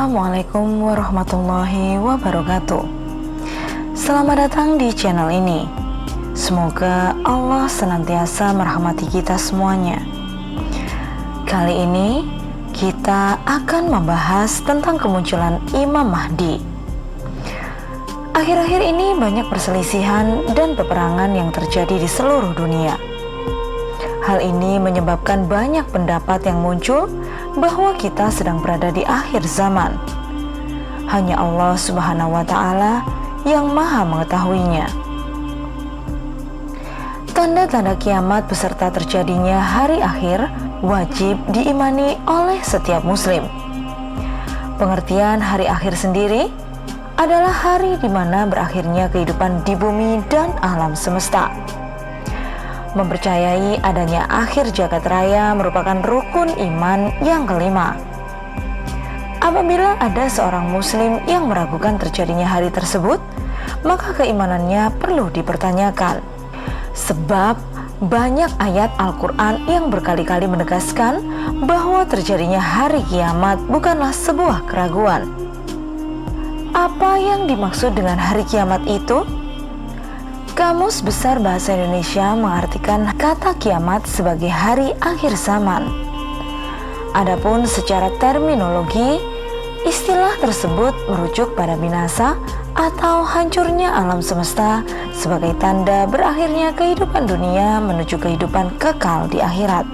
Assalamualaikum warahmatullahi wabarakatuh. Selamat datang di channel ini. Semoga Allah senantiasa merahmati kita semuanya. Kali ini kita akan membahas tentang kemunculan Imam Mahdi. Akhir-akhir ini banyak perselisihan dan peperangan yang terjadi di seluruh dunia. Hal ini menyebabkan banyak pendapat yang muncul bahwa kita sedang berada di akhir zaman. Hanya Allah Subhanahu wa Ta'ala yang Maha mengetahuinya. Tanda-tanda kiamat beserta terjadinya hari akhir wajib diimani oleh setiap muslim. Pengertian hari akhir sendiri adalah hari di mana berakhirnya kehidupan di bumi dan alam semesta. Mempercayai adanya akhir jagat raya merupakan rukun iman yang kelima. Apabila ada seorang muslim yang meragukan terjadinya hari tersebut, maka keimanannya perlu dipertanyakan. Sebab banyak ayat Al-Quran yang berkali-kali menegaskan bahwa terjadinya hari kiamat bukanlah sebuah keraguan. Apa yang dimaksud dengan hari kiamat itu? Kamus Besar Bahasa Indonesia mengartikan kata kiamat sebagai hari akhir zaman. Adapun secara terminologi, istilah tersebut merujuk pada binasa atau hancurnya alam semesta sebagai tanda berakhirnya kehidupan dunia menuju kehidupan kekal di akhirat.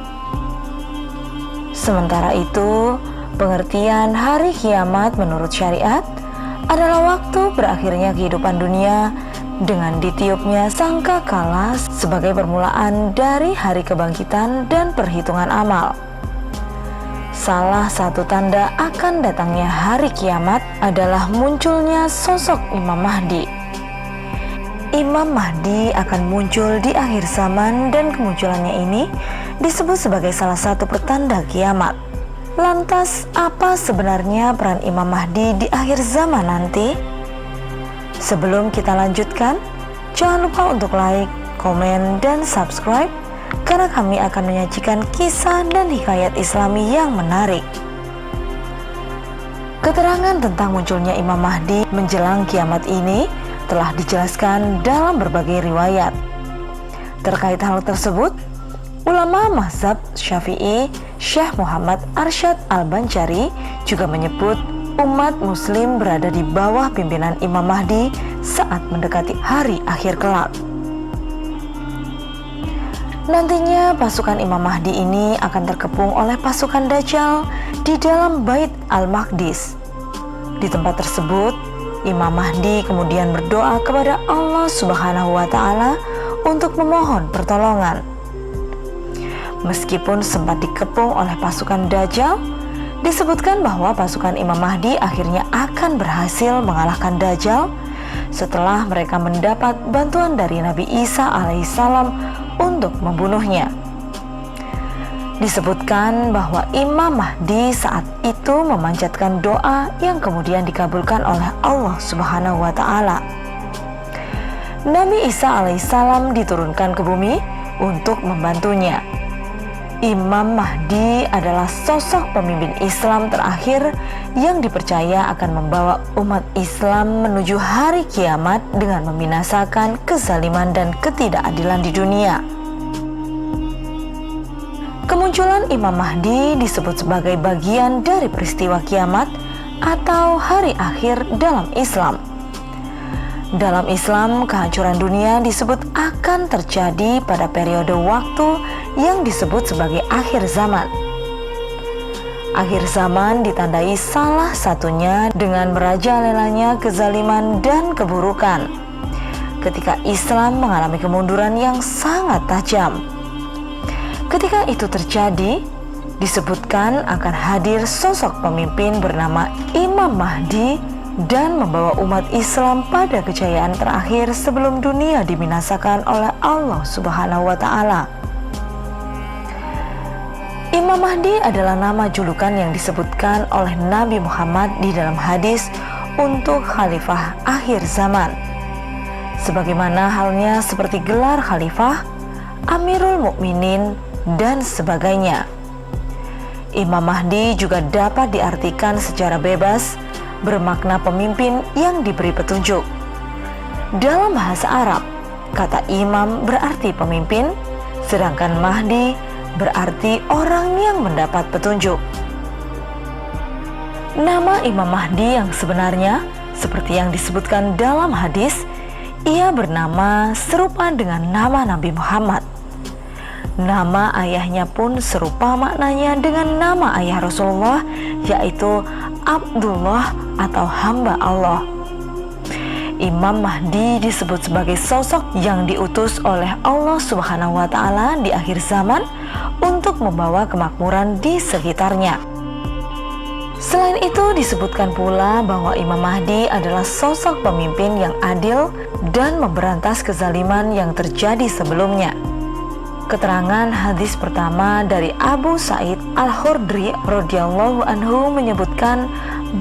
Sementara itu, pengertian hari kiamat menurut syariat adalah waktu berakhirnya kehidupan dunia dengan ditiupnya sangkakala sebagai permulaan dari hari kebangkitan dan perhitungan amal. Salah satu tanda akan datangnya hari kiamat adalah munculnya sosok Imam Mahdi. Imam Mahdi akan muncul di akhir zaman dan kemunculannya ini disebut sebagai salah satu pertanda kiamat. Lantas, apa sebenarnya peran Imam Mahdi di akhir zaman nanti? Sebelum kita lanjutkan, jangan lupa untuk like, komen, dan subscribe karena kami akan menyajikan kisah dan hikayat Islami yang menarik. Keterangan tentang munculnya Imam Mahdi menjelang kiamat ini telah dijelaskan dalam berbagai riwayat. Terkait hal tersebut, ulama mazhab Syafi'i Syekh Muhammad Arsyad Al-Banjari juga menyebut umat muslim berada di bawah pimpinan Imam Mahdi saat mendekati hari akhir kelak. Nantinya pasukan Imam Mahdi ini akan terkepung oleh pasukan Dajjal di dalam Bait Al-Maqdis. Di tempat tersebut, Imam Mahdi kemudian berdoa kepada Allah Subhanahu wa Ta'ala untuk memohon pertolongan. Meskipun sempat dikepung oleh pasukan Dajjal, disebutkan bahwa pasukan Imam Mahdi akhirnya akan berhasil mengalahkan Dajjal setelah mereka mendapat bantuan dari Nabi Isa alaihissalam untuk membunuhnya. Disebutkan bahwa Imam Mahdi saat itu memanjatkan doa yang kemudian dikabulkan oleh Allah Subhanahu wa Ta'ala. Nabi Isa alaihissalam diturunkan ke bumi untuk membantunya. Imam Mahdi adalah sosok pemimpin Islam terakhir yang dipercaya akan membawa umat Islam menuju hari kiamat dengan membinasakan kezaliman dan ketidakadilan di dunia. Kemunculan Imam Mahdi disebut sebagai bagian dari peristiwa kiamat atau hari akhir dalam Islam. Dalam Islam, kehancuran dunia disebut akan terjadi pada periode waktu yang disebut sebagai akhir zaman. Akhir zaman ditandai salah satunya dengan merajalelanya kezaliman dan keburukan, ketika Islam mengalami kemunduran yang sangat tajam. Ketika itu terjadi, disebutkan akan hadir sosok pemimpin bernama Imam Mahdi dan membawa umat Islam pada kejayaan terakhir sebelum dunia dibinasakan oleh Allah Subhanahu wa Ta'ala. Imam Mahdi adalah nama julukan yang disebutkan oleh Nabi Muhammad di dalam hadis untuk khalifah akhir zaman. Sebagaimana halnya seperti gelar khalifah, Amirul Mukminin, dan sebagainya. Imam Mahdi juga dapat diartikan secara bebas bermakna pemimpin yang diberi petunjuk. Dalam bahasa Arab, kata imam berarti pemimpin, sedangkan Mahdi berarti orang yang mendapat petunjuk. Nama Imam Mahdi yang sebenarnya, seperti yang disebutkan dalam hadis, ia bernama serupa dengan nama Nabi Muhammad. Nama ayahnya pun serupa maknanya dengan nama ayah Rasulullah, yaitu Abdullah atau hamba Allah. Imam Mahdi disebut sebagai sosok yang diutus oleh Allah Subhanahu wa Ta'ala di akhir zaman untuk membawa kemakmuran di sekitarnya. Selain itu, disebutkan pula bahwa Imam Mahdi adalah sosok pemimpin yang adil dan memberantas kezaliman yang terjadi sebelumnya. Keterangan hadis pertama dari Abu Sa'id Al-Khudri radhiyallahu anhu menyebutkan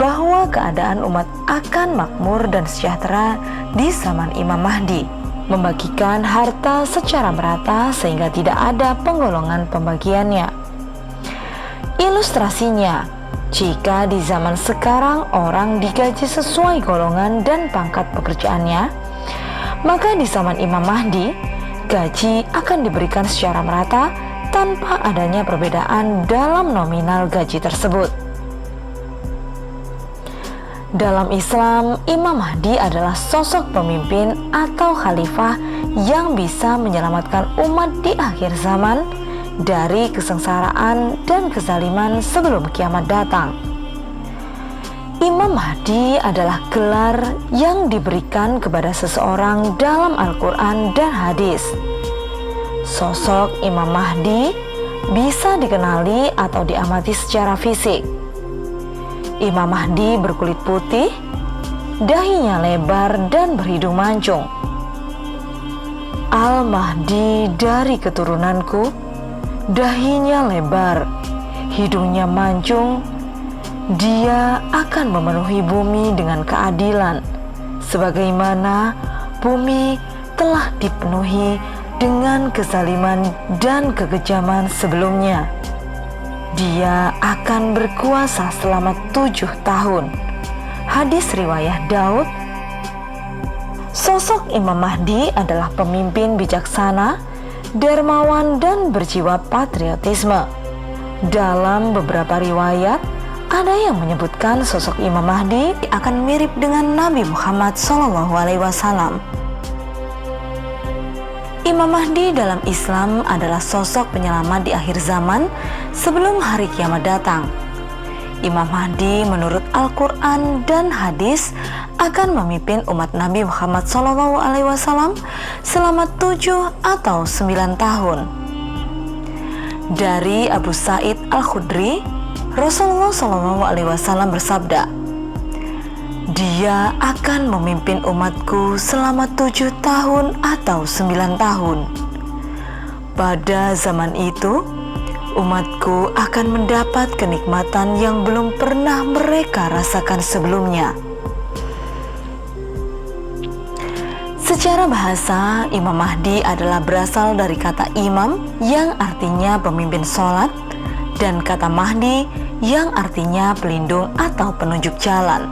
bahwa keadaan umat akan makmur dan sejahtera di zaman Imam Mahdi, membagikan harta secara merata sehingga tidak ada penggolongan pembagiannya. Ilustrasinya, jika di zaman sekarang orang digaji sesuai golongan dan pangkat pekerjaannya, maka di zaman Imam Mahdi, gaji akan diberikan secara merata tanpa adanya perbedaan dalam nominal gaji tersebut. Dalam Islam, Imam Mahdi adalah sosok pemimpin atau khalifah yang bisa menyelamatkan umat di akhir zaman dari kesengsaraan dan kezaliman sebelum kiamat datang. Imam Mahdi adalah gelar yang diberikan kepada seseorang dalam Al-Quran dan hadis. Sosok Imam Mahdi bisa dikenali atau diamati secara fisik. Imam Mahdi berkulit putih, dahinya lebar dan berhidung mancung. Al-Mahdi dari keturunanku, dahinya lebar, hidungnya mancung. Dia akan memenuhi bumi dengan keadilan, sebagaimana bumi telah dipenuhi dengan kezaliman dan kekejaman sebelumnya. Dia akan berkuasa selama 7 tahun. Hadis riwayat Daud. Sosok Imam Mahdi adalah pemimpin bijaksana, dermawan dan berjiwa patriotisme. Dalam beberapa riwayat, ada yang menyebutkan sosok Imam Mahdi akan mirip dengan Nabi Muhammad SAW. Imam Mahdi dalam Islam adalah sosok penyelamat di akhir zaman sebelum hari kiamat datang. Imam Mahdi menurut Al-Quran dan hadis akan memimpin umat Nabi Muhammad SAW selama 7 atau 9 tahun. Dari Abu Sa'id Al-Khudri, Rasulullah SAW bersabda, "Dia akan memimpin umatku selama 7 tahun atau 9 tahun. Pada zaman itu, umatku akan mendapat kenikmatan yang belum pernah mereka rasakan sebelumnya." Secara bahasa, Imam Mahdi adalah berasal dari kata imam yang artinya pemimpin sholat dan kata Mahdi yang artinya pelindung atau penunjuk jalan.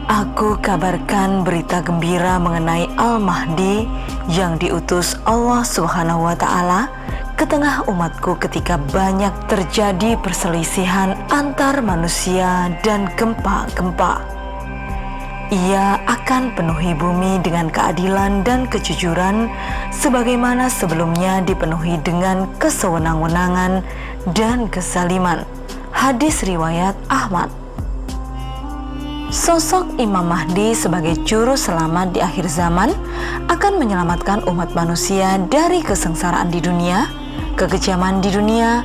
Aku kabarkan berita gembira mengenai Al-Mahdi yang diutus Allah Subhanahu wa Ta'ala ke tengah umatku ketika banyak terjadi perselisihan antar manusia dan gempa-gempa. Ia akan penuhi bumi dengan keadilan dan kejujuran sebagaimana sebelumnya dipenuhi dengan kesewenang-wenangan dan kezaliman. Hadis riwayat Ahmad. Sosok Imam Mahdi sebagai juru selamat di akhir zaman akan menyelamatkan umat manusia dari kesengsaraan di dunia, kekejaman di dunia,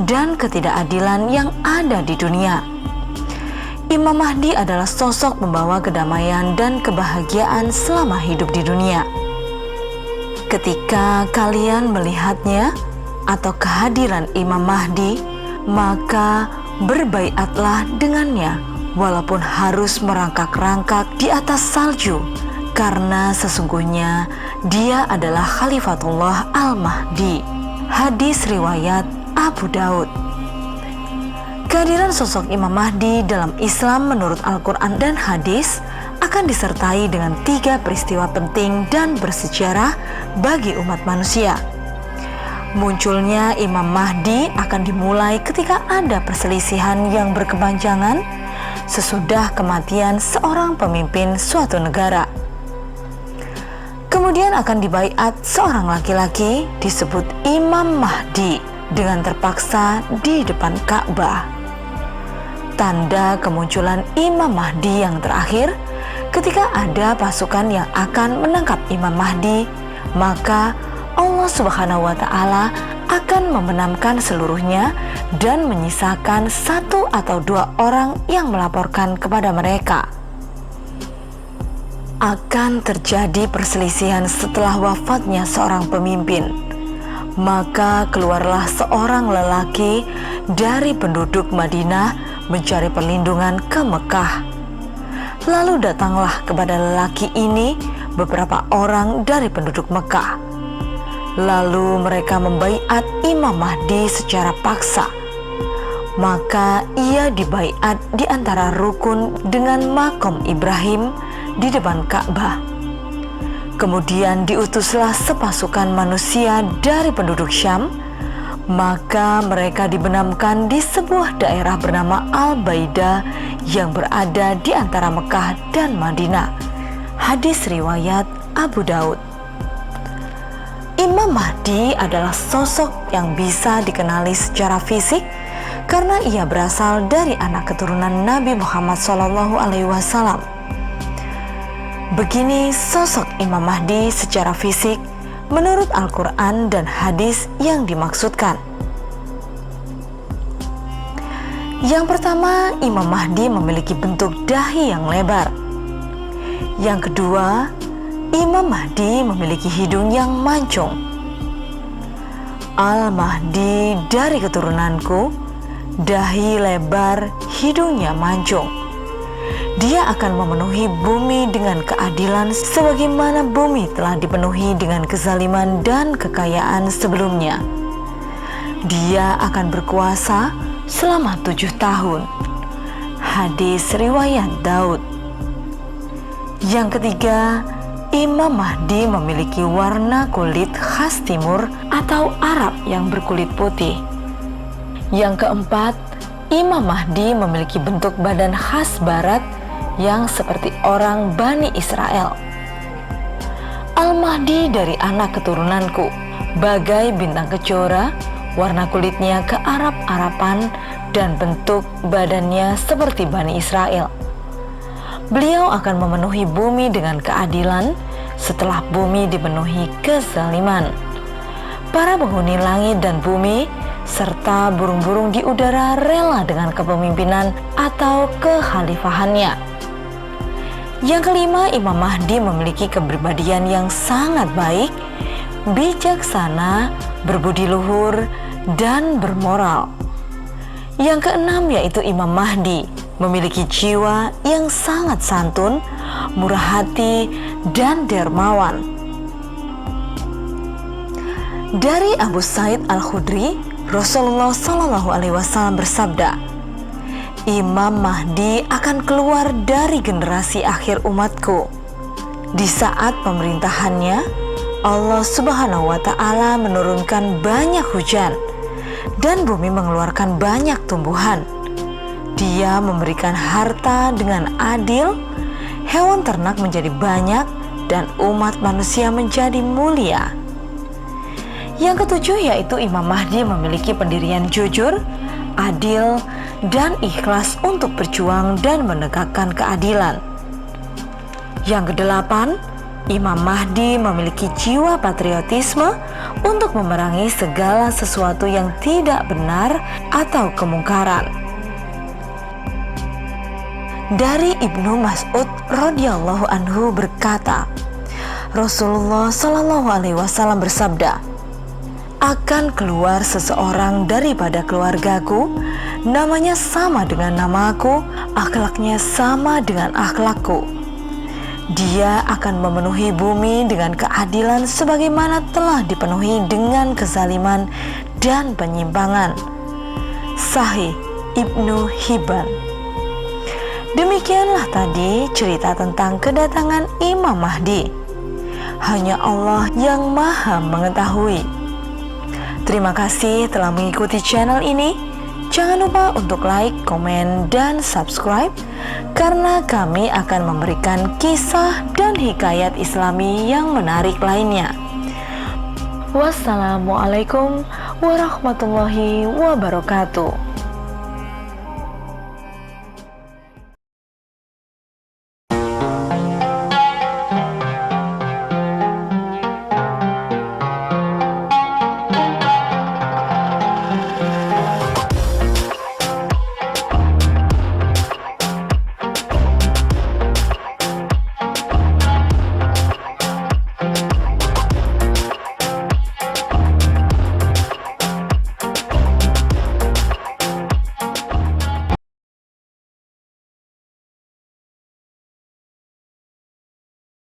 dan ketidakadilan yang ada di dunia. Imam Mahdi adalah sosok membawa kedamaian dan kebahagiaan selama hidup di dunia. Ketika kalian melihatnya atau kehadiran Imam Mahdi, maka berbaiatlah dengannya walaupun harus merangkak-rangkak di atas salju, karena sesungguhnya dia adalah Khalifatullah Al-Mahdi. Hadis riwayat Abu Daud. Kehadiran sosok Imam Mahdi dalam Islam menurut Al-Quran dan hadis akan disertai dengan 3 peristiwa penting dan bersejarah bagi umat manusia. Munculnya Imam Mahdi akan dimulai ketika ada perselisihan yang berkepanjangan sesudah kematian seorang pemimpin suatu negara. Kemudian akan dibaiat seorang laki-laki disebut Imam Mahdi dengan terpaksa di depan Ka'bah. Tanda kemunculan Imam Mahdi yang terakhir ketika ada pasukan yang akan menangkap Imam Mahdi, maka Allah Subhanahu wa Ta'ala akan membenamkan seluruhnya dan menyisakan 1 atau 2 orang yang melaporkan kepada mereka. Akan terjadi perselisihan setelah wafatnya seorang pemimpin. Maka keluarlah seorang lelaki dari penduduk Madinah mencari perlindungan ke Mekah. Lalu datanglah kepada lelaki ini beberapa orang dari penduduk Mekah. Lalu mereka membaiat Imam Mahdi secara paksa. Maka ia dibaiat di antara rukun dengan makom Ibrahim di depan Ka'bah. Kemudian diutuslah sepasukan manusia dari penduduk Syam. Maka mereka dibenamkan di sebuah daerah bernama Al-Baidah yang berada di antara Mekah dan Madinah. Hadis riwayat Abu Daud. Imam Mahdi adalah sosok yang bisa dikenali secara fisik karena ia berasal dari anak keturunan Nabi Muhammad SAW. Begini sosok Imam Mahdi secara fisik menurut Al-Quran dan hadis yang dimaksudkan. Yang pertama, Imam Mahdi memiliki bentuk dahi yang lebar. Yang kedua, Imam Mahdi memiliki hidung yang mancung. Al-Mahdi dari keturunanku, dahi lebar, hidungnya mancung. Dia akan memenuhi bumi dengan keadilan sebagaimana bumi telah dipenuhi dengan kezaliman dan kekayaan sebelumnya. Dia akan berkuasa selama 7 tahun. Hadis riwayat Daud. Yang ketiga, Imam Mahdi memiliki warna kulit khas timur atau Arab yang berkulit putih. Yang keempat, Imam Mahdi memiliki bentuk badan khas barat yang seperti orang Bani Israel. Al-Mahdi dari anak keturunanku, bagai bintang kejora, warna kulitnya kearab-arapan dan bentuk badannya seperti Bani Israel. Beliau akan memenuhi bumi dengan keadilan setelah bumi dipenuhi kezaliman. Para penghuni langit dan bumi serta burung-burung di udara rela dengan kepemimpinan atau kekhalifahannya. Yang kelima, Imam Mahdi memiliki kepribadian yang sangat baik, bijaksana, berbudi luhur, dan bermoral. Yang keenam yaitu Imam Mahdi memiliki jiwa yang sangat santun, murah hati, dan dermawan. Dari Abu Sa'id Al-Khudri, Rasulullah SAW bersabda, Imam Mahdi akan keluar dari generasi akhir umatku. Di saat pemerintahannya, Allah Subhanahu wa Ta'ala menurunkan banyak hujan dan bumi mengeluarkan banyak tumbuhan. Dia memberikan harta dengan adil, hewan ternak menjadi banyak, dan umat manusia menjadi mulia. Yang ketujuh yaitu Imam Mahdi memiliki pendirian jujur, adil, dan ikhlas untuk berjuang dan menegakkan keadilan. Yang kedelapan, Imam Mahdi memiliki jiwa patriotisme untuk memerangi segala sesuatu yang tidak benar atau kemungkaran. Dari Ibnu Mas'ud radhiyallahu anhu berkata, Rasulullah SAW bersabda, akan keluar seseorang daripada keluargaku, namanya sama dengan namaku, akhlaknya sama dengan akhlakku. Dia akan memenuhi bumi dengan keadilan sebagaimana telah dipenuhi dengan kezaliman dan penyimpangan. Sahih Ibnu Hibban. Demikianlah tadi cerita tentang kedatangan Imam Mahdi. Hanya Allah yang Maha mengetahui. Terima kasih telah mengikuti channel ini. Jangan lupa untuk like, komen, dan subscribe karena kami akan memberikan kisah dan hikayat Islami yang menarik lainnya. Wassalamualaikum warahmatullahi wabarakatuh.